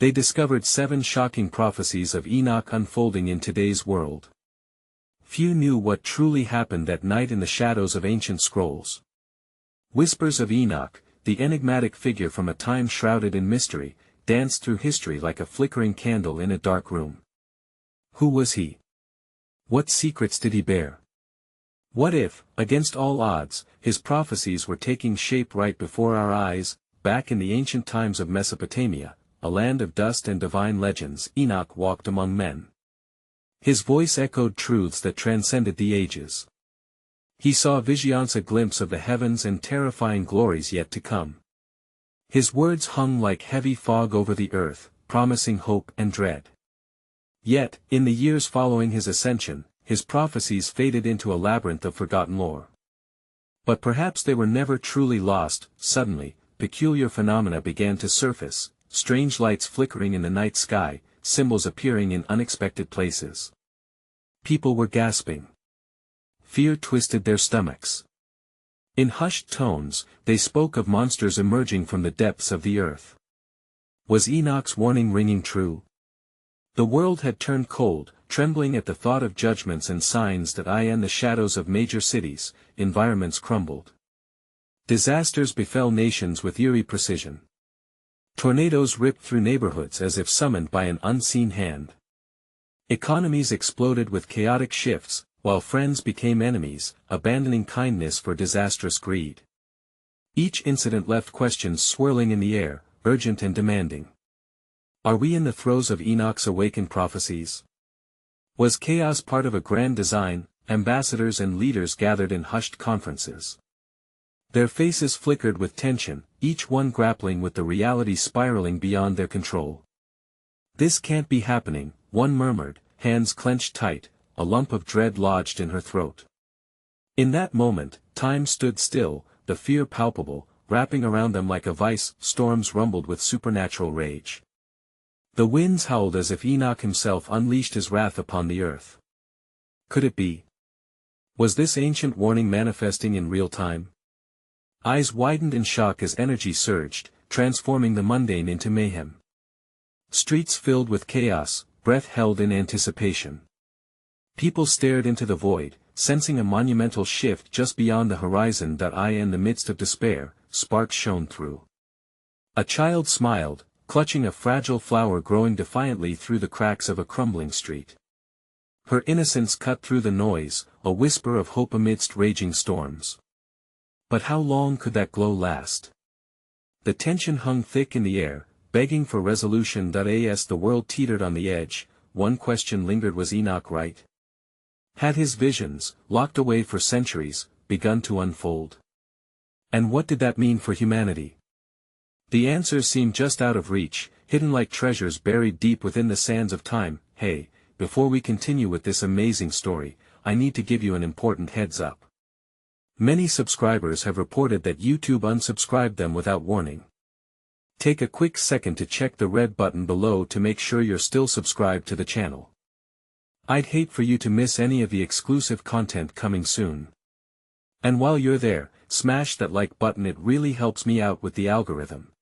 They discovered 7 shocking prophecies of Enoch unfolding in today's world. Few knew what truly happened that night in the shadows of ancient scrolls. Whispers of Enoch, the enigmatic figure from a time shrouded in mystery, danced through history like a flickering candle in a dark room. Who was he? What secrets did he bear? What if, against all odds, his prophecies were taking shape right before our eyes? Back in the ancient times of Mesopotamia, a land of dust and divine legends, Enoch walked among men. His voice echoed truths that transcended the ages. He saw visions, a glimpse of the heavens and terrifying glories yet to come. His words hung like heavy fog over the earth, promising hope and dread. Yet, in the years following his ascension, his prophecies faded into a labyrinth of forgotten lore. But perhaps they were never truly lost. Suddenly, peculiar phenomena began to surface, strange lights flickering in the night sky, symbols appearing in unexpected places. People were gasping. Fear twisted their stomachs. In hushed tones, they spoke of monsters emerging from the depths of the earth. Was Enoch's warning ringing true? The world had turned cold, trembling at the thought of judgments and signs that in the shadows of major cities, environments crumbled. Disasters befell nations with eerie precision. Tornadoes ripped through neighborhoods as if summoned by an unseen hand. Economies exploded with chaotic shifts, while friends became enemies, abandoning kindness for disastrous greed. Each incident left questions swirling in the air, urgent and demanding. Are we in the throes of Enoch's awakened prophecies? Was chaos part of a grand design? Ambassadors and leaders gathered in hushed conferences. Their faces flickered with tension, each one grappling with the reality spiraling beyond their control. This can't be happening, one murmured, hands clenched tight, a lump of dread lodged in her throat. In that moment, time stood still, the fear palpable, wrapping around them like a vice. Storms rumbled with supernatural rage. The winds howled as if Enoch himself unleashed his wrath upon the earth. Could it be? Was this ancient warning manifesting in real time? Eyes widened in shock as energy surged, transforming the mundane into mayhem. Streets filled with chaos, breath held in anticipation. People stared into the void, sensing a monumental shift just beyond the horizon. In the midst of despair, sparks shone through. A child smiled, clutching a fragile flower growing defiantly through the cracks of a crumbling street. Her innocence cut through the noise, a whisper of hope amidst raging storms. But how long could that glow last? The tension hung thick in the air, begging for resolution. As the world teetered on the edge, one question lingered: was Enoch right? Had his visions, locked away for centuries, begun to unfold? And what did that mean for humanity? The answers seemed just out of reach, hidden like treasures buried deep within the sands of time. Hey, before we continue with this amazing story, I need to give you an important heads up. Many subscribers have reported that YouTube unsubscribed them without warning. Take a quick second to check the red button below to make sure you're still subscribed to the channel. I'd hate for you to miss any of the exclusive content coming soon. And while you're there, smash that like button, it really helps me out with the algorithm.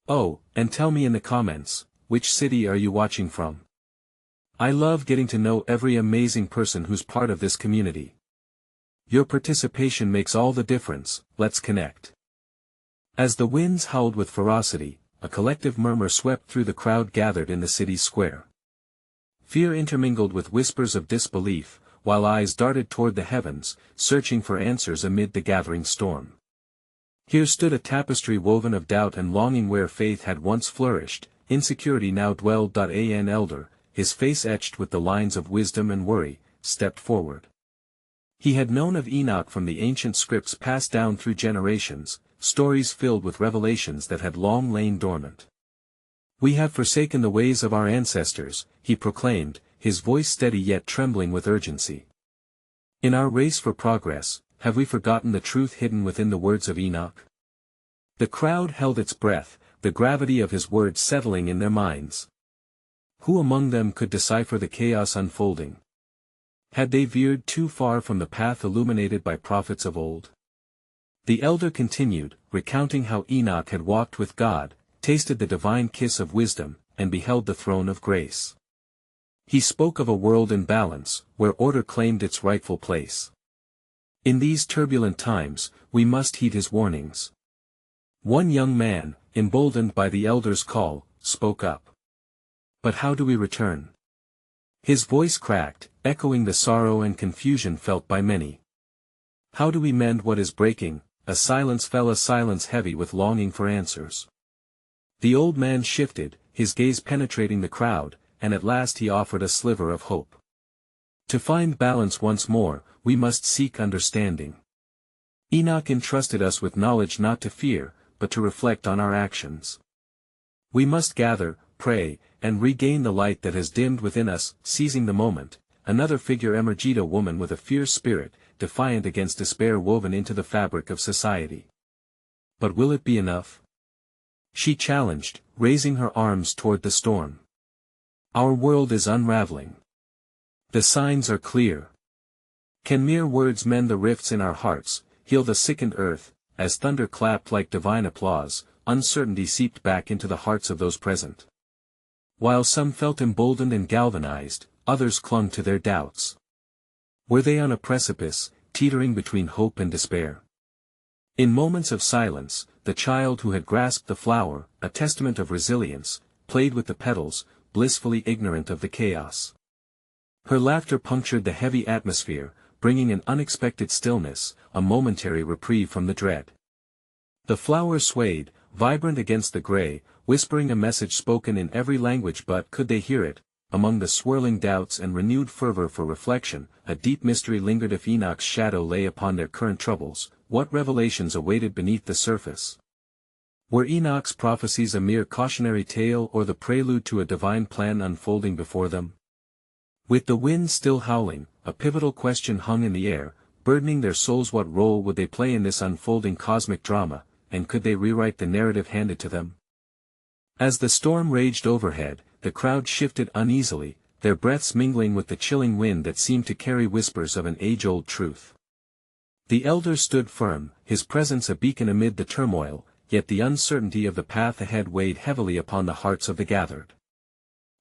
Oh, and tell me in the comments, which city are you watching from? I love getting to know every amazing person who's part of this community. Your participation makes all the difference. Let's connect. As the winds howled with ferocity, a collective murmur swept through the crowd gathered in the city's square. Fear intermingled with whispers of disbelief, while eyes darted toward the heavens, searching for answers amid the gathering storm. Here stood a tapestry woven of doubt and longing. Where faith had once flourished, insecurity now dwelled. An elder, his face etched with the lines of wisdom and worry, stepped forward. He had known of Enoch from the ancient scripts passed down through generations, stories filled with revelations that had long lain dormant. We have forsaken the ways of our ancestors, he proclaimed, his voice steady yet trembling with urgency. In our race for progress, have we forgotten the truth hidden within the words of Enoch? The crowd held its breath, the gravity of his words settling in their minds. Who among them could decipher the chaos unfolding? Had they veered too far from the path illuminated by prophets of old? The elder continued, recounting how Enoch had walked with God, tasted the divine kiss of wisdom, and beheld the throne of grace. He spoke of a world in balance, where order claimed its rightful place. In these turbulent times, we must heed his warnings. One young man, emboldened by the elder's call, spoke up. But how do we return? His voice cracked, echoing the sorrow and confusion felt by many. How do we mend what is breaking? A silence fell, a silence heavy with longing for answers. The old man shifted, his gaze penetrating the crowd, and at last he offered a sliver of hope. To find balance once more, we must seek understanding. Enoch entrusted us with knowledge not to fear, but to reflect on our actions. We must gather, pray, and regain the light that has dimmed within us. Seizing the moment, another figure emerged, a woman with a fierce spirit, defiant against despair woven into the fabric of society. But will it be enough? She challenged, raising her arms toward the storm. Our world is unraveling. The signs are clear. Can mere words mend the rifts in our hearts, heal the sickened earth? As thunder clapped like divine applause, uncertainty seeped back into the hearts of those present. While some felt emboldened and galvanized, others clung to their doubts. Were they on a precipice, teetering between hope and despair? In moments of silence, the child who had grasped the flower, a testament of resilience, played with the petals, blissfully ignorant of the chaos. Her laughter punctured the heavy atmosphere, bringing an unexpected stillness, a momentary reprieve from the dread. The flower swayed, vibrant against the gray, whispering a message spoken in every language, but could they hear it? Among the swirling doubts and renewed fervor for reflection, a deep mystery lingered. If Enoch's shadow lay upon their current troubles, what revelations awaited beneath the surface? Were Enoch's prophecies a mere cautionary tale or the prelude to a divine plan unfolding before them? With the wind still howling, a pivotal question hung in the air, burdening their souls. What role would they play in this unfolding cosmic drama, and could they rewrite the narrative handed to them? As the storm raged overhead, the crowd shifted uneasily, their breaths mingling with the chilling wind that seemed to carry whispers of an age-old truth. The elder stood firm, his presence a beacon amid the turmoil, yet the uncertainty of the path ahead weighed heavily upon the hearts of the gathered.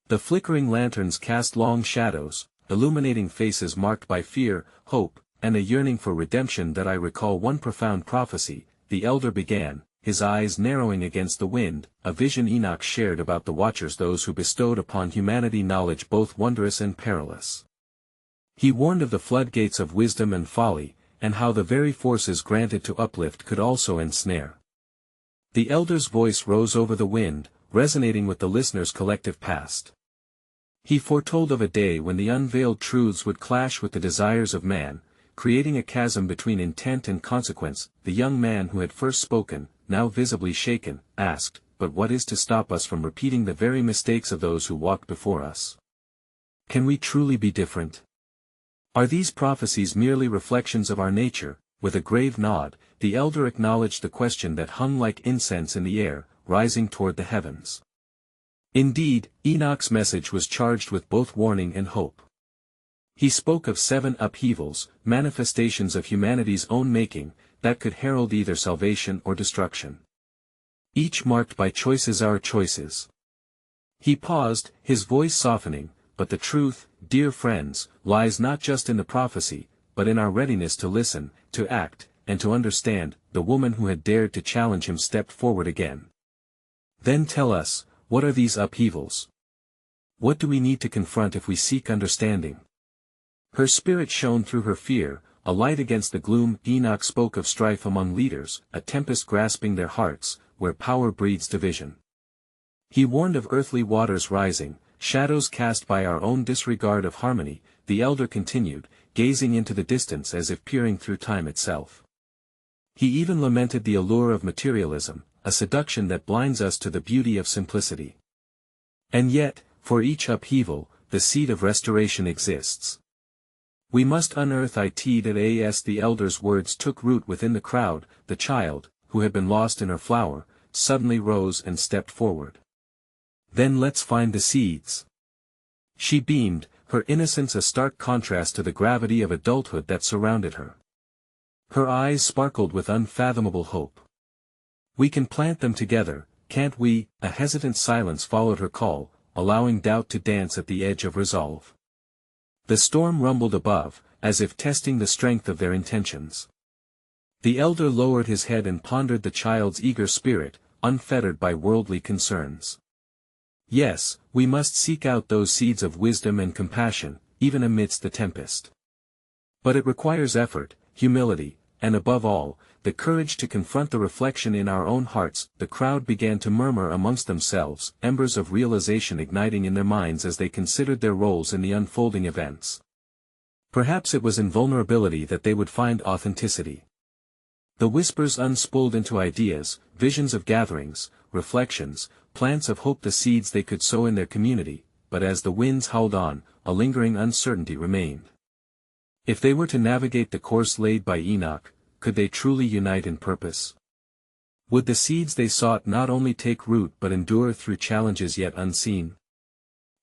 The flickering lanterns cast long shadows, illuminating faces marked by fear, hope, and a yearning for redemption. That I recall one profound prophecy, the elder began, his eyes narrowing against the wind, a vision Enoch shared about the watchers, those who bestowed upon humanity knowledge both wondrous and perilous. He warned of the floodgates of wisdom and folly, and how the very forces granted to uplift could also ensnare. The elder's voice rose over the wind, resonating with the listener's collective past. He foretold of a day when the unveiled truths would clash with the desires of man, creating a chasm between intent and consequence. The young man who had first spoken, now visibly shaken, asked, "But what is to stop us from repeating the very mistakes of those who walked before us? Can we truly be different? Are these prophecies merely reflections of our nature?" With a grave nod, the elder acknowledged the question that hung like incense in the air, rising toward the heavens. Indeed, Enoch's message was charged with both warning and hope. He spoke of 7 upheavals, manifestations of humanity's own making, that could herald either salvation or destruction. Each marked by choices, our choices. He paused, his voice softening, but the truth, dear friends, lies not just in the prophecy, but in our readiness to listen, to act, and to understand. The woman who had dared to challenge him stepped forward again. "Then tell us, what are these upheavals? What do we need to confront if we seek understanding?" Her spirit shone through her fear, a light against the gloom. Enoch spoke of strife among leaders, a tempest grasping their hearts, where power breeds division. He warned of earthly waters rising, shadows cast by our own disregard of harmony. The elder continued, gazing into the distance as if peering through time itself. He even lamented the allure of materialism, a seduction that blinds us to the beauty of simplicity. And yet, for each upheaval, the seed of restoration exists. We must unearth it. As the elder's words took root within the crowd, the child, who had been lost in her flower, suddenly rose and stepped forward. "Then let's find the seeds." She beamed, her innocence a stark contrast to the gravity of adulthood that surrounded her. Her eyes sparkled with unfathomable hope. "We can plant them together," can't we?" A hesitant silence followed her call, allowing doubt to dance at the edge of resolve. The storm rumbled above, as if testing the strength of their intentions. The elder lowered his head and pondered the child's eager spirit, unfettered by worldly concerns. "Yes, we must seek out those seeds of wisdom and compassion, even amidst the tempest. But it requires effort, humility, and above all, the courage to confront the reflection in our own hearts." The crowd began to murmur amongst themselves, embers of realization igniting in their minds as they considered their roles in the unfolding events. Perhaps it was in vulnerability that they would find authenticity. The whispers unspooled into ideas, visions of gatherings, reflections, plants of hope, the seeds they could sow in their community, but as the winds howled on, a lingering uncertainty remained. If they were to navigate the course laid by Enoch, could they truly unite in purpose? Would the seeds they sought not only take root but endure through challenges yet unseen?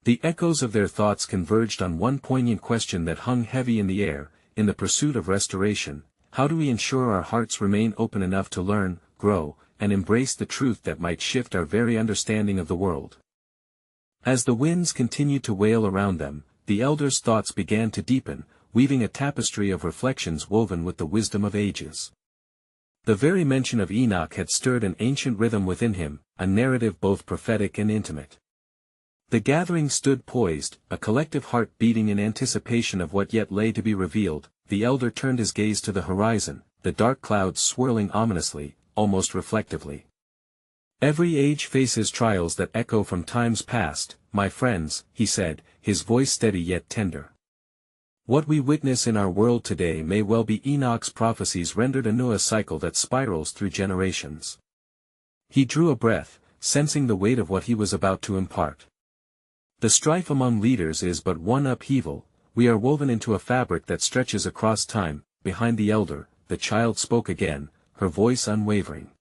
The echoes of their thoughts converged on one poignant question that hung heavy in the air: in the pursuit of restoration, how do we ensure our hearts remain open enough to learn, grow, and embrace the truth that might shift our very understanding of the world? As the winds continued to wail around them, the elders' thoughts began to deepen, weaving a tapestry of reflections woven with the wisdom of ages. The very mention of Enoch had stirred an ancient rhythm within him, a narrative both prophetic and intimate. The gathering stood poised, a collective heart beating in anticipation of what yet lay to be revealed. The elder turned his gaze to the horizon, the dark clouds swirling ominously, almost reflectively. "Every age faces trials that echo from times past, my friends," he said, his voice steady yet tender. "What we witness in our world today may well be Enoch's prophecies rendered anew, a cycle that spirals through generations." He drew a breath, sensing the weight of what he was about to impart. "The strife among leaders is but one upheaval. We are woven into a fabric that stretches across time." Behind the elder, the child spoke again, her voice unwavering.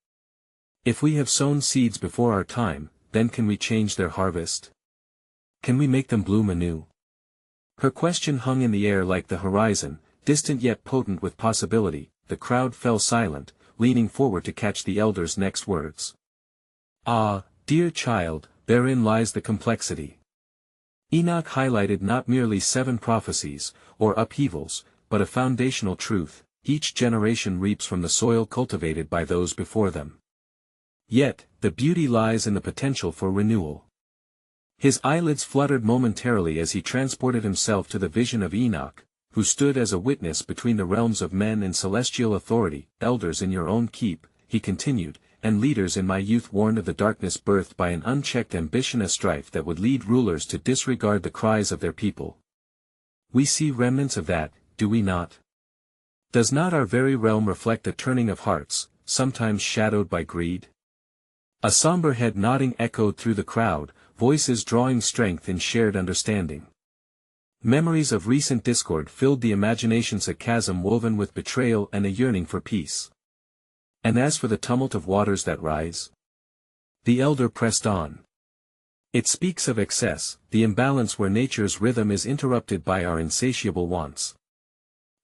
"If we have sown seeds before our time, then can we change their harvest? Can we make them bloom anew?" Her question hung in the air like the horizon, distant yet potent with possibility. The crowd fell silent, leaning forward to catch the elder's next words. "Ah, dear child, therein lies the complexity. Enoch highlighted not merely 7 prophecies, or upheavals, but a foundational truth: each generation reaps from the soil cultivated by those before them. Yet, the beauty lies in the potential for renewal." His eyelids fluttered momentarily as he transported himself to the vision of Enoch, who stood as a witness between the realms of men and celestial authority. "Elders in your own keep," he continued, "and leaders in my youth warned of the darkness birthed by an unchecked ambition, a strife that would lead rulers to disregard the cries of their people. We see remnants of that, do we not? Does not our very realm reflect a turning of hearts, sometimes shadowed by greed?" A somber head nodding echoed through the crowd, voices drawing strength in shared understanding. Memories of recent discord filled the imaginations, a chasm woven with betrayal and a yearning for peace. "And as for the tumult of waters that rise?" The elder pressed on. "It speaks of excess, the imbalance where nature's rhythm is interrupted by our insatiable wants.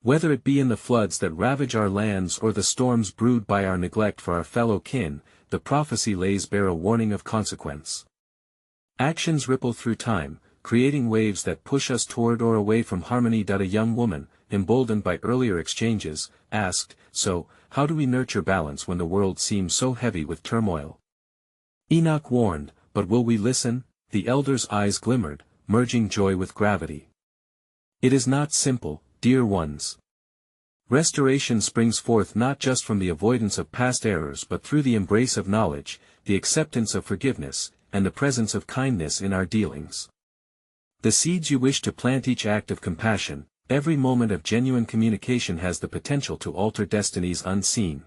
Whether it be in the floods that ravage our lands or the storms brewed by our neglect for our fellow kin, the prophecy lays bare a warning of consequence. Actions ripple through time, creating waves that push us toward or away from harmony." A young woman, emboldened by earlier exchanges, asked, "So, how do we nurture balance when the world seems so heavy with turmoil?" Enoch warned, "But will we listen?" The elder's eyes glimmered, merging joy with gravity. "It is not simple, dear ones. Restoration springs forth not just from the avoidance of past errors but through the embrace of knowledge, the acceptance of forgiveness, and the presence of kindness in our dealings. The seeds you wish to plant, each act of compassion, every moment of genuine communication has the potential to alter destinies unseen."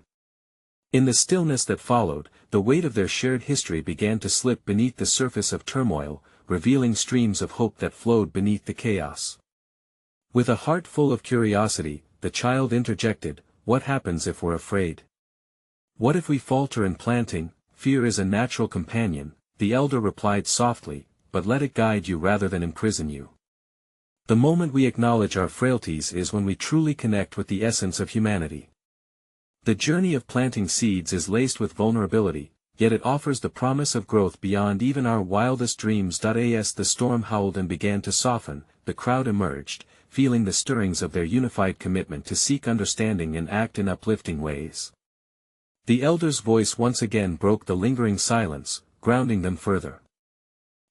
In the stillness that followed, the weight of their shared history began to slip beneath the surface of turmoil, revealing streams of hope that flowed beneath the chaos. With a heart full of curiosity, the child interjected, "What happens if we're afraid? What if we falter in planting?" "Fear is a natural companion," the elder replied softly, "but let it guide you rather than imprison you. The moment we acknowledge our frailties is when we truly connect with the essence of humanity. The journey of planting seeds is laced with vulnerability, yet it offers the promise of growth beyond even our wildest dreams. As the storm howled and began to soften, the crowd emerged, feeling the stirrings of their unified commitment to seek understanding and act in uplifting ways. The elder's voice once again broke the lingering silence, grounding them further.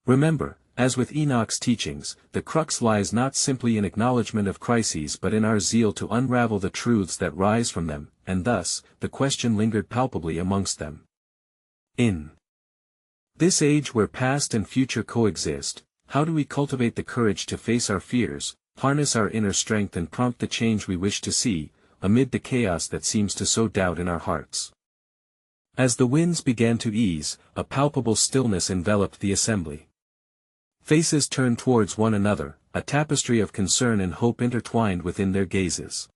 Remember, as with Enoch's teachings, the crux lies not simply in acknowledgement of crises but in our zeal to unravel the truths that rise from them, and thus, the question lingered palpably amongst them. In this age where past and future coexist, how do we cultivate the courage to face our fears, harness our inner strength and prompt the change we wish to see, amid the chaos that seems to sow doubt in our hearts? As the winds began to ease, a palpable stillness enveloped the assembly. Faces turned towards one another, a tapestry of concern and hope intertwined within their gazes.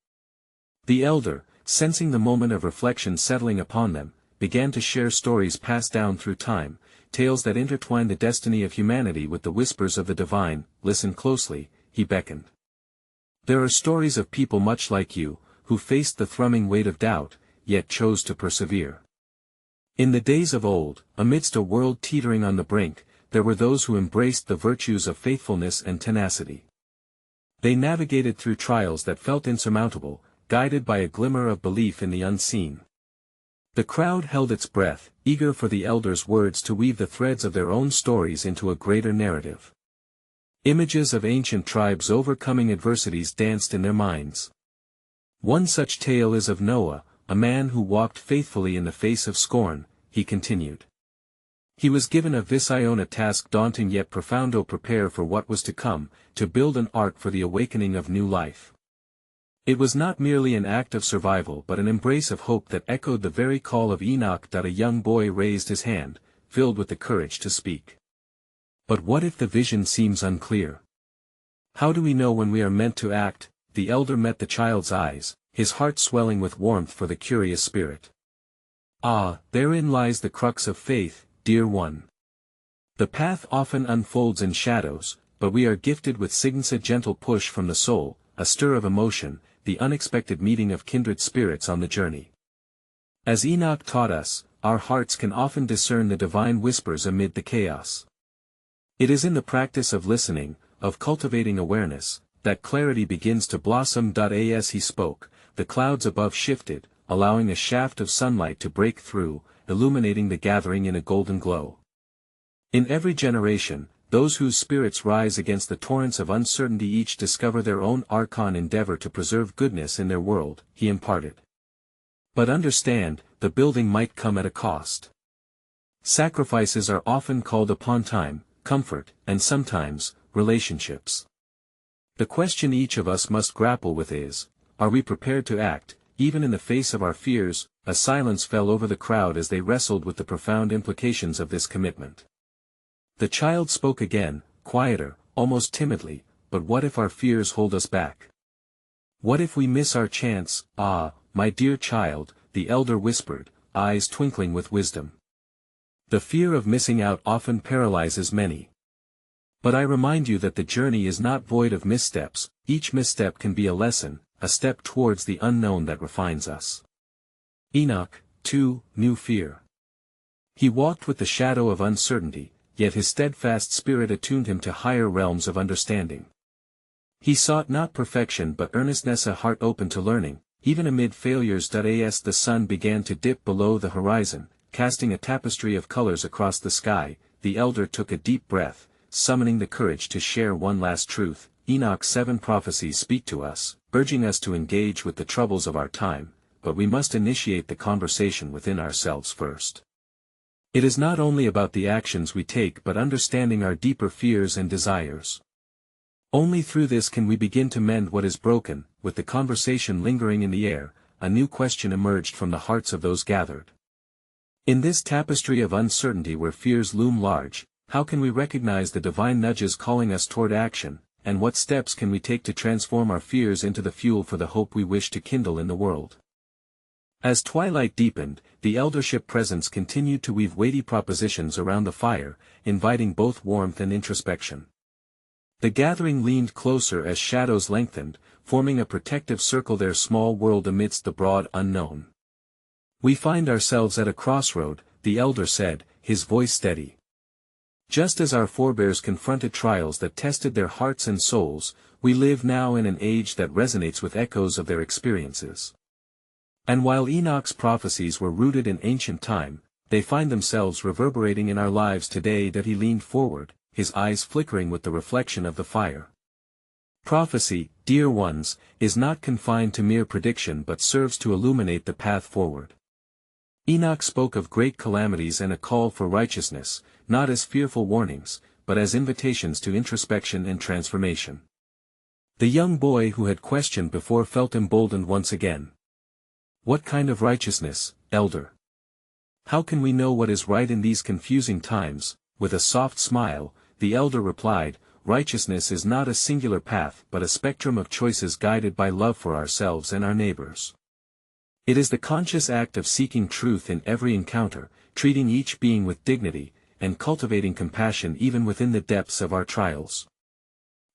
The elder, sensing the moment of reflection settling upon them, began to share stories passed down through time, tales that intertwine the destiny of humanity with the whispers of the divine. Listen closely, he beckoned. There are stories of people much like you, who faced the thrumming weight of doubt, yet chose to persevere. In the days of old, amidst a world teetering on the brink, there were those who embraced the virtues of faithfulness and tenacity. They navigated through trials that felt insurmountable, guided by a glimmer of belief in the unseen. The crowd held its breath, eager for the elder's words to weave the threads of their own stories into a greater narrative. Images of ancient tribes overcoming adversities danced in their minds. One such tale is of Noah, a man who walked faithfully in the face of scorn, he continued. He was given a vision, a task daunting yet profound. To prepare for what was to come, to build an ark for the awakening of new life. It was not merely an act of survival but an embrace of hope that echoed the very call of Enoch. A young boy raised his hand, filled with the courage to speak. But what if the vision seems unclear? How do we know when we are meant to act? The elder met the child's eyes, his heart swelling with warmth for the curious spirit. Ah, therein lies the crux of faith, dear one. The path often unfolds in shadows, but we are gifted with signs, a gentle push from the soul, a stir of emotion, the unexpected meeting of kindred spirits on the journey. As Enoch taught us, our hearts can often discern the divine whispers amid the chaos. It is in the practice of listening, of cultivating awareness, that clarity begins to blossom. As he spoke, the clouds above shifted, allowing a shaft of sunlight to break through, illuminating the gathering in a golden glow. In every generation, those whose spirits rise against the torrents of uncertainty each discover their own archon, endeavor to preserve goodness in their world, he imparted. But understand, the building might come at a cost. Sacrifices are often called upon: time, comfort, and sometimes, relationships. The question each of us must grapple with is, are we prepared to act, even in the face of our fears? A silence fell over the crowd as they wrestled with the profound implications of this commitment. The child spoke again, quieter, almost timidly, but what if our fears hold us back? What if we miss our chance? Ah, my dear child, the elder whispered, eyes twinkling with wisdom. The fear of missing out often paralyzes many. But I remind you that the journey is not void of missteps. Each misstep can be a lesson, a step towards the unknown that refines us. Enoch, too, knew fear. He walked with the shadow of uncertainty, yet his steadfast spirit attuned him to higher realms of understanding. He sought not perfection but earnestness, a heart open to learning, even amid failures. As the sun began to dip below the horizon, casting a tapestry of colors across the sky, the elder took a deep breath, summoning the courage to share one last truth. Enoch's 7 prophecies speak to us, urging us to engage with the troubles of our time, but we must initiate the conversation within ourselves first. It is not only about the actions we take but understanding our deeper fears and desires. Only through this can we begin to mend what is broken. With the conversation lingering in the air, a new question emerged from the hearts of those gathered. In this tapestry of uncertainty where fears loom large, how can we recognize the divine nudges calling us toward action, and what steps can we take to transform our fears into the fuel for the hope we wish to kindle in the world? As twilight deepened, the eldership presence continued to weave weighty propositions around the fire, inviting both warmth and introspection. The gathering leaned closer as shadows lengthened, forming a protective circle, their small world amidst the broad unknown. We find ourselves at a crossroad, the elder said, his voice steady. Just as our forebears confronted trials that tested their hearts and souls, we live now in an age that resonates with echoes of their experiences. And while Enoch's prophecies were rooted in ancient time, they find themselves reverberating in our lives today. That he leaned forward, his eyes flickering with the reflection of the fire. Prophecy, dear ones, is not confined to mere prediction but serves to illuminate the path forward. Enoch spoke of great calamities and a call for righteousness, not as fearful warnings, but as invitations to introspection and transformation. The young boy who had questioned before felt emboldened once again. What kind of righteousness, elder? How can we know what is right in these confusing times? With a soft smile, the elder replied, righteousness is not a singular path but a spectrum of choices guided by love for ourselves and our neighbors. It is the conscious act of seeking truth in every encounter, treating each being with dignity, and cultivating compassion even within the depths of our trials.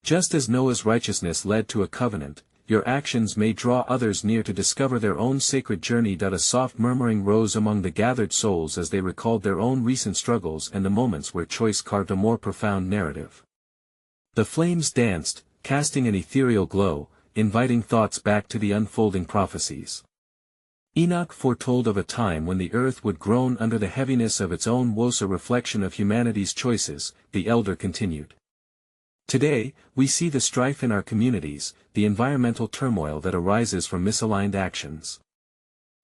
Just as Noah's righteousness led to a covenant, your actions may draw others near to discover their own sacred journey. A soft murmuring rose among the gathered souls as they recalled their own recent struggles and the moments where choice carved a more profound narrative. The flames danced, casting an ethereal glow, inviting thoughts back to the unfolding prophecies. Enoch foretold of a time when the earth would groan under the heaviness of its own woes, a reflection of humanity's choices, the elder continued. Today, we see the strife in our communities, the environmental turmoil that arises from misaligned actions.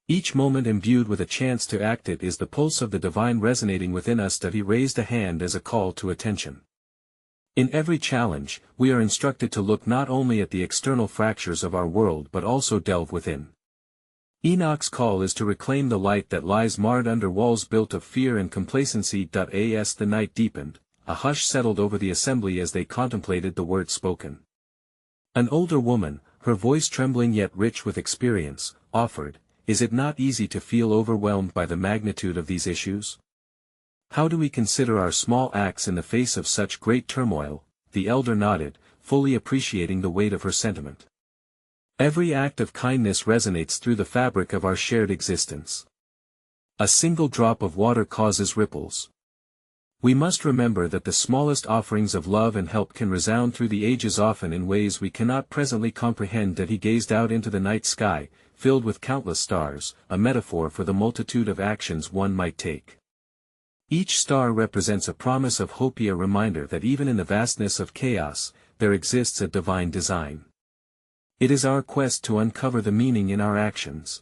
Each moment imbued with a chance to act. It is the pulse of the divine resonating within us. That he raised a hand as a call to attention. In every challenge, we are instructed to look not only at the external fractures of our world but also delve within. Enoch's call is to reclaim the light that lies marred under walls built of fear and complacency. As the night deepened, a hush settled over the assembly as they contemplated the words spoken. An older woman, her voice trembling yet rich with experience, offered, "Is it not easy to feel overwhelmed by the magnitude of these issues? How do we consider our small acts in the face of such great turmoil?" The elder nodded, fully appreciating the weight of her sentiment. Every act of kindness resonates through the fabric of our shared existence. A single drop of water causes ripples. We must remember that the smallest offerings of love and help can resound through the ages, often in ways we cannot presently comprehend. That he gazed out into the night sky, filled with countless stars, a metaphor for the multitude of actions one might take. Each star represents a promise of hope, a reminder that even in the vastness of chaos, there exists a divine design. It is our quest to uncover the meaning in our actions.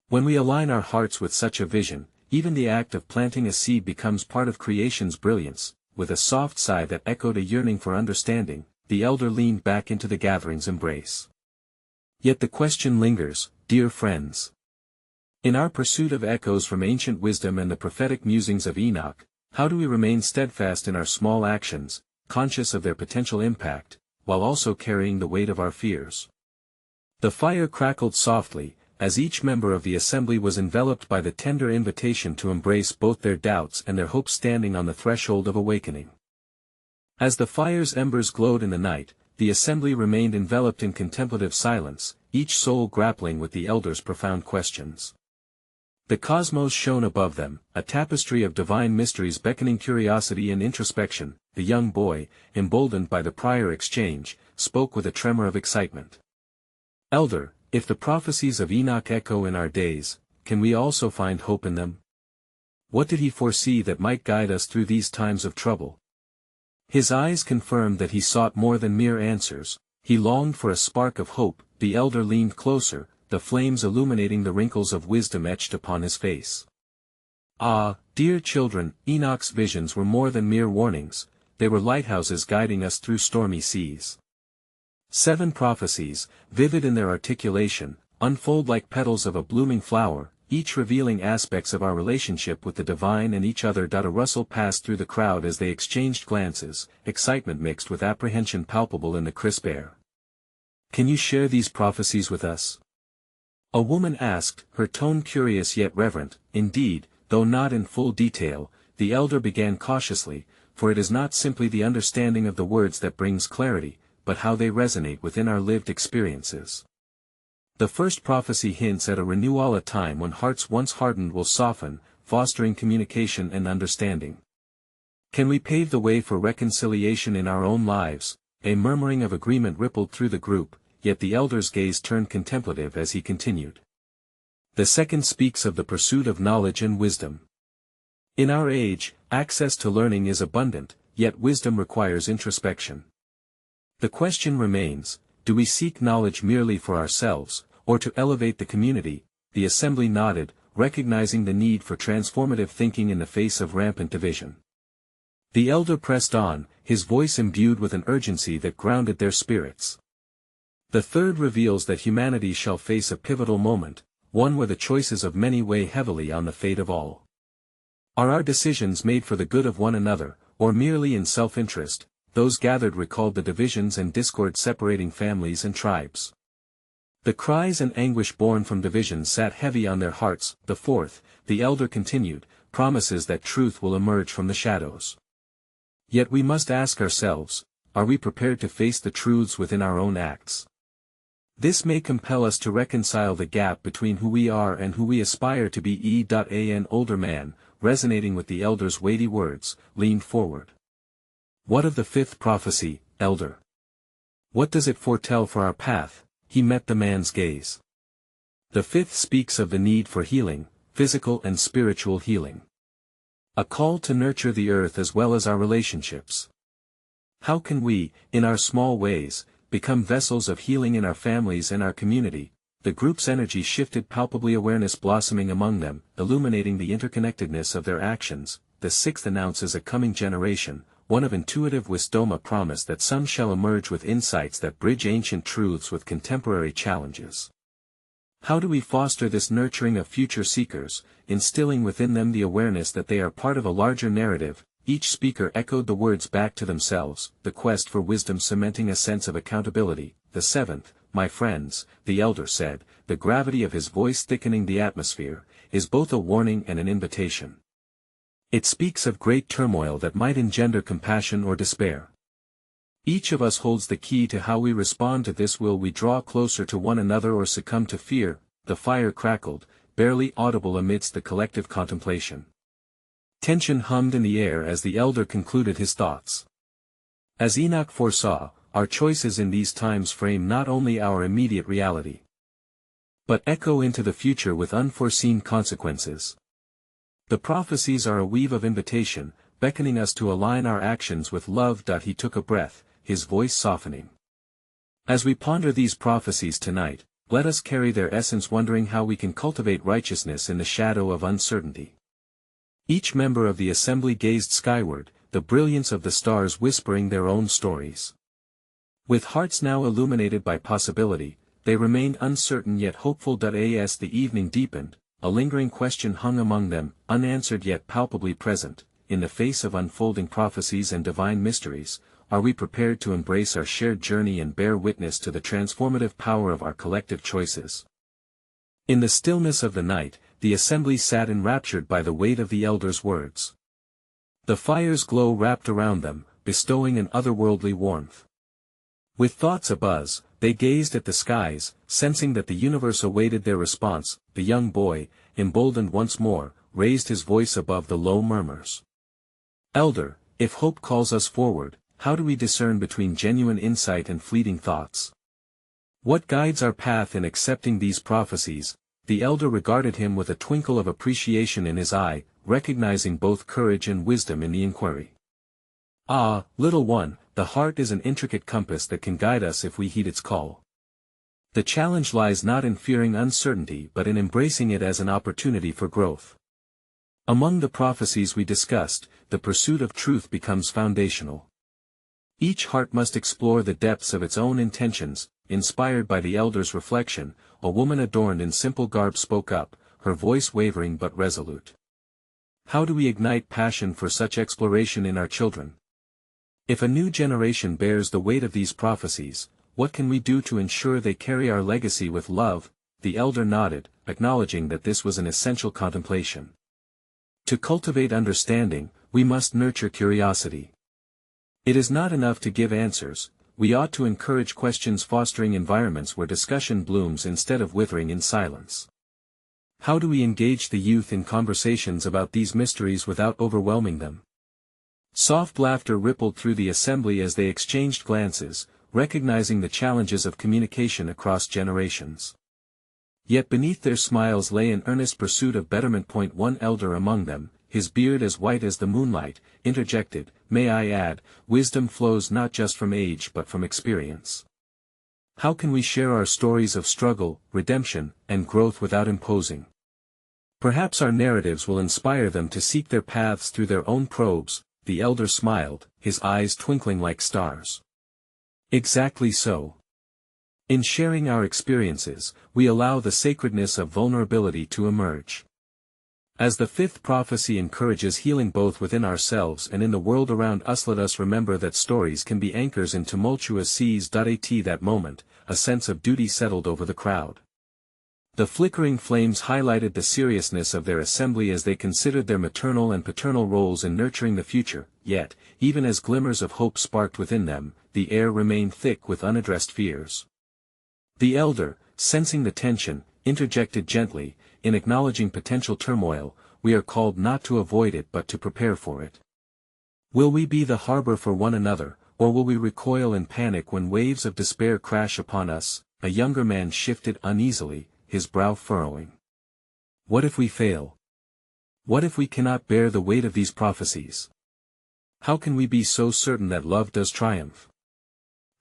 When we align our hearts with such a vision, even the act of planting a seed becomes part of creation's brilliance. With a soft sigh that echoed a yearning for understanding, the elder leaned back into the gathering's embrace. Yet the question lingers, dear friends. In our pursuit of echoes from ancient wisdom and the prophetic musings of Enoch, how do we remain steadfast in our small actions, conscious of their potential impact, while also carrying the weight of our fears? The fire crackled softly, as each member of the assembly was enveloped by the tender invitation to embrace both their doubts and their hopes, standing on the threshold of awakening. As the fire's embers glowed in the night, the assembly remained enveloped in contemplative silence, each soul grappling with the elder's profound questions. The cosmos shone above them, a tapestry of divine mysteries beckoning curiosity and introspection. The young boy, emboldened by the prior exchange, spoke with a tremor of excitement. "Elder, if the prophecies of Enoch echo in our days, can we also find hope in them? What did he foresee that might guide us through these times of trouble?" His eyes confirmed that he sought more than mere answers. He longed for a spark of hope. The elder leaned closer, the flames illuminating the wrinkles of wisdom etched upon his face. "Ah, dear children, Enoch's visions were more than mere warnings, they were lighthouses guiding us through stormy seas. 7 prophecies, vivid in their articulation, unfold like petals of a blooming flower, each revealing aspects of our relationship with the divine and each other." A rustle passed through the crowd as they exchanged glances, excitement mixed with apprehension palpable in the crisp air. "Can you share these prophecies with us?" a woman asked, her tone curious yet reverent. Indeed, though not in full detail, the elder began cautiously, for it is not simply the understanding of the words that brings clarity, but how they resonate within our lived experiences. The first prophecy hints at a renewal, a time when hearts once hardened will soften, fostering communication and understanding? Can we pave the way for reconciliation in our own lives? A murmuring of agreement rippled through the group, yet the elder's gaze turned contemplative as he continued. The second speaks of the pursuit of knowledge and wisdom. In our age, access to learning is abundant, yet wisdom requires introspection. The question remains, do we seek knowledge merely for ourselves, or to elevate the community? The assembly nodded, recognizing the need for transformative thinking in the face of rampant division. The elder pressed on, his voice imbued with an urgency that grounded their spirits. The third reveals that humanity shall face a pivotal moment, one where the choices of many weigh heavily on the fate of all. Are our decisions made for the good of one another, or merely in self-interest? Those gathered recalled the divisions and discord separating families and tribes. The cries and anguish born from division sat heavy on their hearts. The fourth, the elder continued, promises that truth will emerge from the shadows. Yet we must ask ourselves, are we prepared to face the truths within our own acts? This may compel us to reconcile the gap between who we are and who we aspire to be. An older man, resonating with the elder's weighty words, leaned forward. What of the fifth prophecy, elder? What does it foretell for our path? He met the man's gaze. The fifth speaks of the need for healing, physical and spiritual healing. A call to nurture the earth as well as our relationships. How can we, in our small ways, become vessels of healing in our families and our community? The group's energy shifted palpably, awareness blossoming among them, illuminating the interconnectedness of their actions. The sixth announces a coming generation, one of intuitive wisdom, a promise that some shall emerge with insights that bridge ancient truths with contemporary challenges. How do we foster this nurturing of future seekers, instilling within them the awareness that they are part of a larger narrative? Each speaker echoed the words back to themselves, the quest for wisdom cementing a sense of accountability. The seventh, my friends, the elder said, the gravity of his voice thickening the atmosphere, is both a warning and an invitation. It speaks of great turmoil that might engender compassion or despair. Each of us holds the key to how we respond to this. Will we draw closer to one another or succumb to fear? The fire crackled, barely audible amidst the collective contemplation. Tension hummed in the air as the elder concluded his thoughts. As Enoch foresaw, our choices in these times frame not only our immediate reality, but echo into the future with unforeseen consequences. The prophecies are a weave of invitation, beckoning us to align our actions with love. He took a breath, his voice softening. As we ponder these prophecies tonight, let us carry their essence, wondering how we can cultivate righteousness in the shadow of uncertainty. Each member of the assembly gazed skyward, the brilliance of the stars whispering their own stories. With hearts now illuminated by possibility, they remained uncertain yet hopeful. As the evening deepened, a lingering question hung among them, unanswered yet palpably present. In the face of unfolding prophecies and divine mysteries, are we prepared to embrace our shared journey and bear witness to the transformative power of our collective choices? In the stillness of the night, the assembly sat enraptured by the weight of the elder's words. The fire's glow wrapped around them, bestowing an otherworldly warmth. With thoughts abuzz, they gazed at the skies, sensing that the universe awaited their response. The young boy, emboldened once more, raised his voice above the low murmurs. Elder, if hope calls us forward, how do we discern between genuine insight and fleeting thoughts? What guides our path in accepting these prophecies? The elder regarded him with a twinkle of appreciation in his eye, recognizing both courage and wisdom in the inquiry. Ah, little one, the heart is an intricate compass that can guide us if we heed its call. The challenge lies not in fearing uncertainty but in embracing it as an opportunity for growth. Among the prophecies we discussed, the pursuit of truth becomes foundational. Each heart must explore the depths of its own intentions. Inspired by the elder's reflection, a woman adorned in simple garb spoke up, her voice wavering but resolute. How do we ignite passion for such exploration in our children? If a new generation bears the weight of these prophecies, what can we do to ensure they carry our legacy with love? The elder nodded, acknowledging that this was an essential contemplation. To cultivate understanding, we must nurture curiosity. It is not enough to give answers, we ought to encourage questions, fostering environments where discussion blooms instead of withering in silence. How do we engage the youth in conversations about these mysteries without overwhelming them? Soft laughter rippled through the assembly as they exchanged glances, recognizing the challenges of communication across generations. Yet beneath their smiles lay an earnest pursuit of betterment. One elder among them, his beard as white as the moonlight, interjected, "May I add, wisdom flows not just from age but from experience. How can we share our stories of struggle, redemption, and growth without imposing? Perhaps our narratives will inspire them to seek their paths through their own probes." The elder smiled, his eyes twinkling like stars. Exactly so. In sharing our experiences, we allow the sacredness of vulnerability to emerge. As the fifth prophecy encourages healing both within ourselves and in the world around us, let us remember that stories can be anchors in tumultuous seas. At that moment, a sense of duty settled over the crowd. The flickering flames highlighted the seriousness of their assembly as they considered their maternal and paternal roles in nurturing the future, yet, even as glimmers of hope sparked within them, the air remained thick with unaddressed fears. The elder, sensing the tension, interjected gently, "In acknowledging potential turmoil, we are called not to avoid it but to prepare for it. Will we be the harbor for one another, or will we recoil in panic when waves of despair crash upon us?" A younger man shifted uneasily, his brow furrowing. "What if we fail? What if we cannot bear the weight of these prophecies? How can we be so certain that love does triumph?"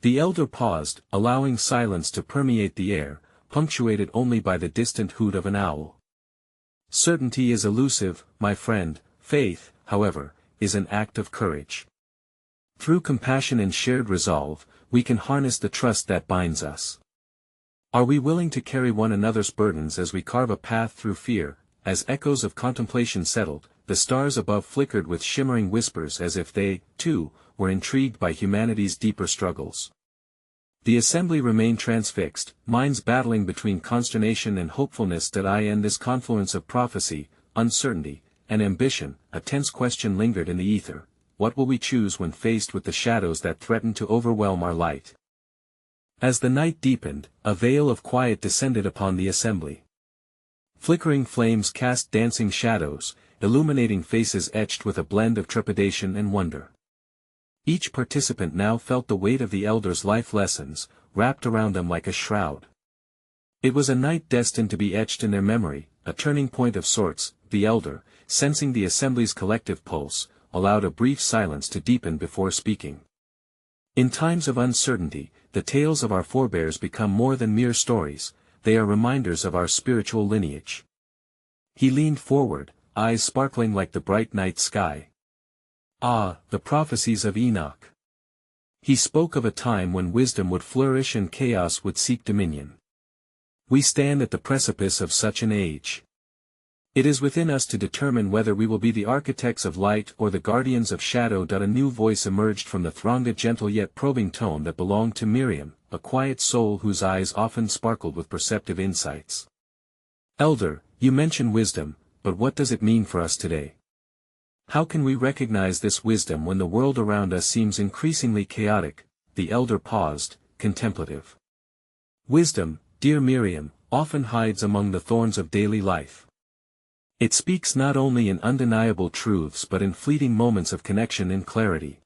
The elder paused, allowing silence to permeate the air, punctuated only by the distant hoot of an owl. "Certainty is elusive, my friend. Faith, however, is an act of courage. Through compassion and shared resolve, we can harness the trust that binds us. Are we willing to carry one another's burdens as we carve a path through fear?" As echoes of contemplation settled, the stars above flickered with shimmering whispers as if they, too, were intrigued by humanity's deeper struggles. The assembly remained transfixed, minds battling between consternation and hopefulness. In this confluence of prophecy, uncertainty, and ambition, a tense question lingered in the ether: what will we choose when faced with the shadows that threaten to overwhelm our light? As the night deepened, a veil of quiet descended upon the assembly. Flickering flames cast dancing shadows, illuminating faces etched with a blend of trepidation and wonder. Each participant now felt the weight of the elder's life lessons, wrapped around them like a shroud. It was a night destined to be etched in their memory, a turning point of sorts. The elder, sensing the assembly's collective pulse, allowed a brief silence to deepen before speaking. "In times of uncertainty, the tales of our forebears become more than mere stories, they are reminders of our spiritual lineage." He leaned forward, eyes sparkling like the bright night sky. "Ah, the prophecies of Enoch." He spoke of a time when wisdom would flourish and chaos would seek dominion. We stand at the precipice of such an age. It is within us to determine whether we will be the architects of light or the guardians of shadow. A new voice emerged from the throng, a gentle yet probing tone that belonged to Miriam, a quiet soul whose eyes often sparkled with perceptive insights. "Elder, you mention wisdom, but what does it mean for us today? How can we recognize this wisdom when the world around us seems increasingly chaotic?" The elder paused, contemplative. "Wisdom, dear Miriam, often hides among the thorns of daily life. It speaks not only in undeniable truths but in fleeting moments of connection and clarity.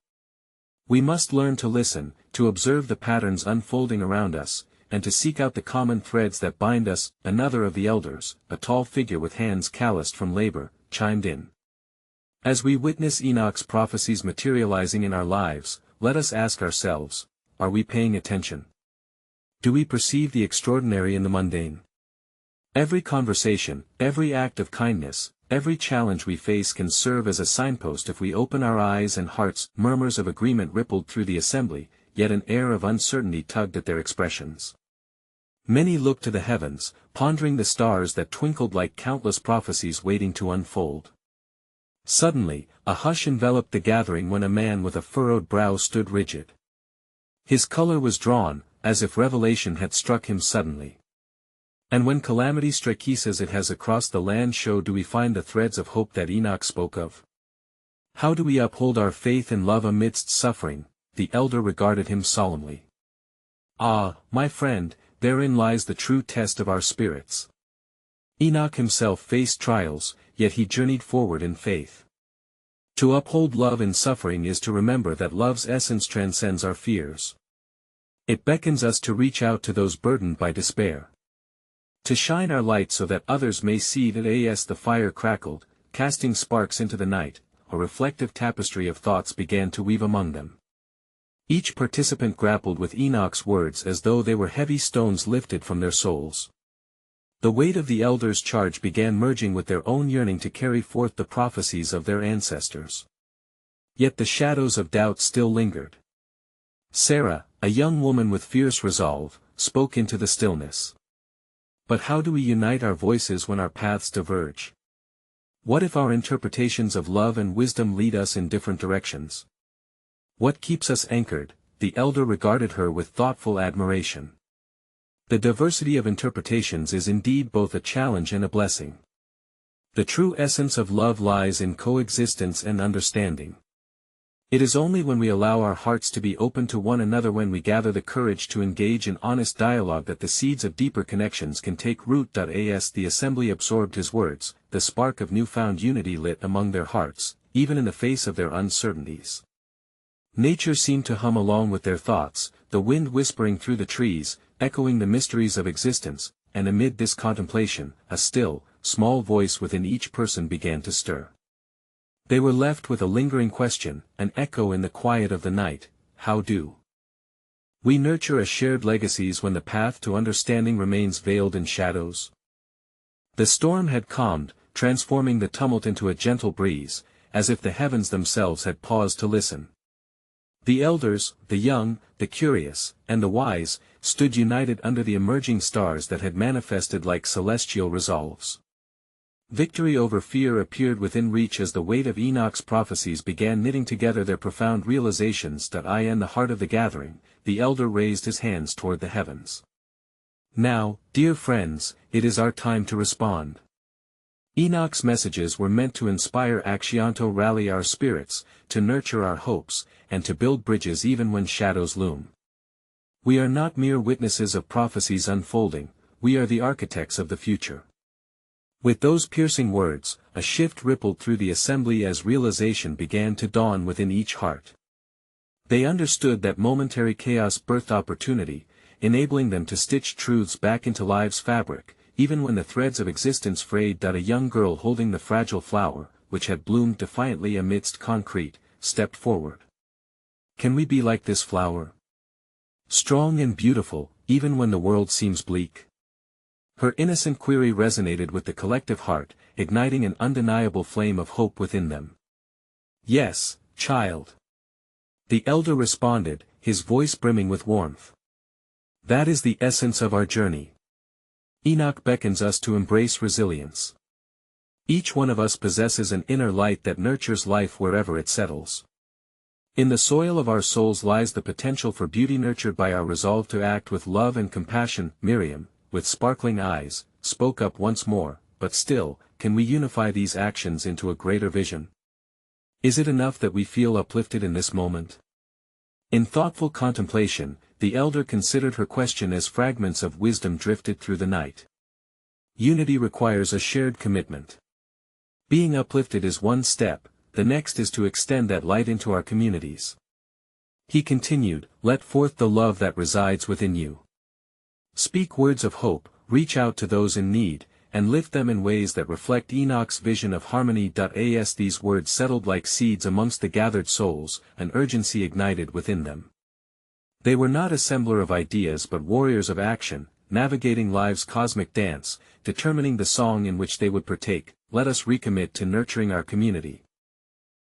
We must learn to listen, to observe the patterns unfolding around us, and to seek out the common threads that bind us." Another of the elders, a tall figure with hands calloused from labor, chimed in. "As we witness Enoch's prophecies materializing in our lives, let us ask ourselves, are we paying attention? Do we perceive the extraordinary in the mundane? Every conversation, every act of kindness, every challenge we face can serve as a signpost if we open our eyes and hearts." Murmurs of agreement rippled through the assembly, yet an air of uncertainty tugged at their expressions. Many looked to the heavens, pondering the stars that twinkled like countless prophecies waiting to unfold. Suddenly, a hush enveloped the gathering when a man with a furrowed brow stood rigid. His color was drawn, as if revelation had struck him suddenly. "And when calamity strikes as it has across the land, do we find the threads of hope that Enoch spoke of? How do we uphold our faith and love amidst suffering?" The elder regarded him solemnly. "Ah, my friend, therein lies the true test of our spirits. Enoch himself faced trials, yet he journeyed forward in faith. To uphold love in suffering is to remember that love's essence transcends our fears. It beckons us to reach out to those burdened by despair. To shine our light so that others may see that as the fire crackled, casting sparks into the night, a reflective tapestry of thoughts began to weave among them. Each participant grappled with Enoch's words as though they were heavy stones lifted from their souls. The weight of the elders' charge began merging with their own yearning to carry forth the prophecies of their ancestors. Yet the shadows of doubt still lingered. Sarah, a young woman with fierce resolve, spoke into the stillness. But how do we unite our voices when our paths diverge? What if our interpretations of love and wisdom lead us in different directions? What keeps us anchored? The elder regarded her with thoughtful admiration. The diversity of interpretations is indeed both a challenge and a blessing. The true essence of love lies in coexistence and understanding. It is only when we allow our hearts to be open to one another, when we gather the courage to engage in honest dialogue, that the seeds of deeper connections can take root. As the assembly absorbed his words, the spark of newfound unity lit among their hearts, even in the face of their uncertainties. Nature seemed to hum along with their thoughts, the wind whispering through the trees, echoing the mysteries of existence, and amid this contemplation, a still, small voice within each person began to stir. They were left with a lingering question, an echo in the quiet of the night: how do we nurture a shared legacies when the path to understanding remains veiled in shadows? The storm had calmed, transforming the tumult into a gentle breeze, as if the heavens themselves had paused to listen. The elders, the young, the curious, and the wise, stood united under the emerging stars that had manifested like celestial resolves. Victory over fear appeared within reach as the weight of Enoch's prophecies began knitting together their profound realizations. In the heart of the gathering, the elder raised his hands toward the heavens. Now, dear friends, it is our time to respond. Enoch's messages were meant to inspire action, to rally our spirits, to nurture our hopes, and to build bridges even when shadows loom. We are not mere witnesses of prophecies unfolding, we are the architects of the future. With those piercing words, a shift rippled through the assembly as realization began to dawn within each heart. They understood that momentary chaos birthed opportunity, enabling them to stitch truths back into life's fabric, even when the threads of existence frayed. A young girl holding the fragile flower, which had bloomed defiantly amidst concrete, stepped forward. Can we be like this flower? Strong and beautiful, even when the world seems bleak? Her innocent query resonated with the collective heart, igniting an undeniable flame of hope within them. Yes, child. The elder responded, his voice brimming with warmth. That is the essence of our journey. Enoch beckons us to embrace resilience. Each one of us possesses an inner light that nurtures life wherever it settles. In the soil of our souls lies the potential for beauty, nurtured by our resolve to act with love and compassion. Miriam, with sparkling eyes, spoke up once more, but still, can we unify these actions into a greater vision? Is it enough that we feel uplifted in this moment? In thoughtful contemplation, the elder considered her question as fragments of wisdom drifted through the night. Unity requires a shared commitment. Being uplifted is one step, the next is to extend that light into our communities. He continued, let forth the love that resides within you. Speak words of hope, reach out to those in need, and lift them in ways that reflect Enoch's vision of harmony. As these words settled like seeds amongst the gathered souls, an urgency ignited within them. They were not assembler of ideas but warriors of action, navigating life's cosmic dance, determining the song in which they would partake. Let us recommit to nurturing our community,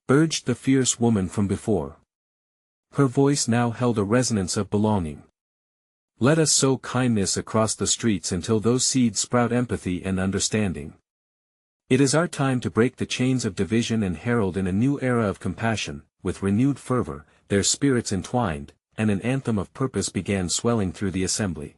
urged the fierce woman from before. Her voice now held a resonance of belonging. Let us sow kindness across the streets until those seeds sprout empathy and understanding. It is our time to break the chains of division and herald in a new era of compassion. With renewed fervor, their spirits entwined, and an anthem of purpose began swelling through the assembly.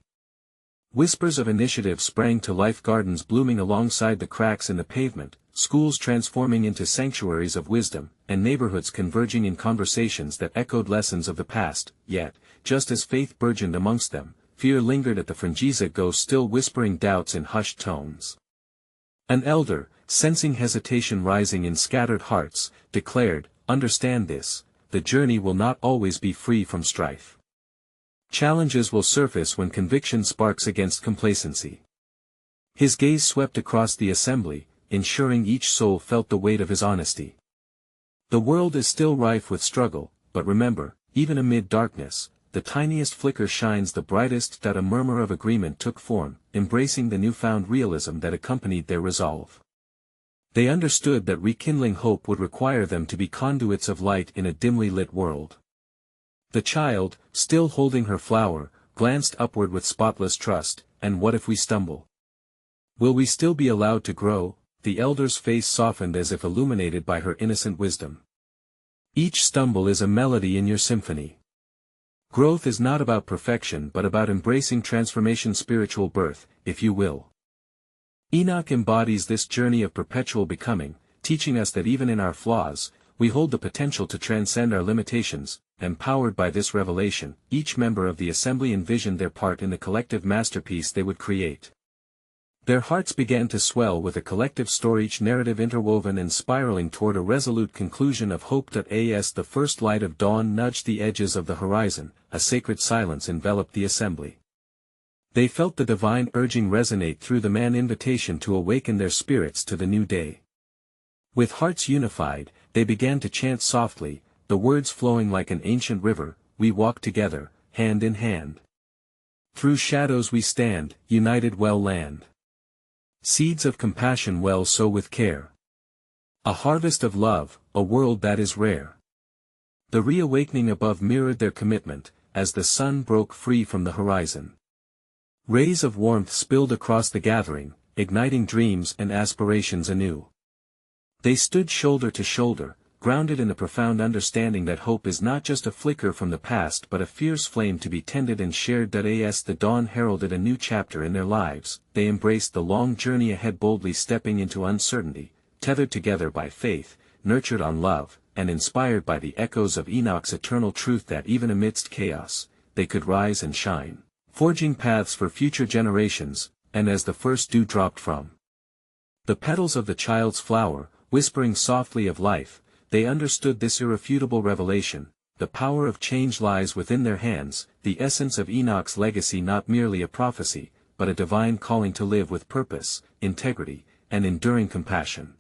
Whispers of initiative sprang to life, gardens blooming alongside the cracks in the pavement, schools transforming into sanctuaries of wisdom, and neighborhoods converging in conversations that echoed lessons of the past. Yet, just as faith burgeoned amongst them, fear lingered at the fringes, ghosts still whispering doubts in hushed tones. An elder, sensing hesitation rising in scattered hearts, declared, "Understand this, the journey will not always be free from strife. Challenges will surface when conviction sparks against complacency." His gaze swept across the assembly, ensuring each soul felt the weight of his honesty. The world is still rife with struggle, but remember, even amid darkness, the tiniest flicker shines the brightest. A murmur of agreement took form, embracing the newfound realism that accompanied their resolve. They understood that rekindling hope would require them to be conduits of light in a dimly lit world. The child, still holding her flower, glanced upward with spotless trust. "And what if we stumble? Will we still be allowed to grow?" The elder's face softened as if illuminated by her innocent wisdom. "Each stumble is a melody in your symphony. Growth is not about perfection but about embracing transformation, spiritual birth, if you will." Enoch embodies this journey of perpetual becoming, teaching us that even in our flaws, we hold the potential to transcend our limitations. Empowered by this revelation, each member of the assembly envisioned their part in the collective masterpiece they would create. Their hearts began to swell with a collective story, each narrative interwoven and spiraling toward a resolute conclusion of hope. As the first light of dawn nudged the edges of the horizon, a sacred silence enveloped the assembly. They felt the divine urging resonate through the man invitation to awaken their spirits to the new day. With hearts unified, they began to chant softly, the words flowing like an ancient river, "We walk together, hand in hand. Through shadows we stand, united well land. Seeds of compassion well sow with care. A harvest of love, a world that is rare." The reawakening above mirrored their commitment, as the sun broke free from the horizon. Rays of warmth spilled across the gathering, igniting dreams and aspirations anew. They stood shoulder to shoulder, grounded in the profound understanding that hope is not just a flicker from the past but a fierce flame to be tended and shared. As the dawn heralded a new chapter in their lives, they embraced the long journey ahead, boldly stepping into uncertainty, tethered together by faith, nurtured on love, and inspired by the echoes of Enoch's eternal truth that even amidst chaos, they could rise and shine, forging paths for future generations. And as the first dew dropped from the petals of the child's flower, whispering softly of life, they understood this irrefutable revelation: the power of change lies within their hands, the essence of Enoch's legacy not merely a prophecy, but a divine calling to live with purpose, integrity, and enduring compassion.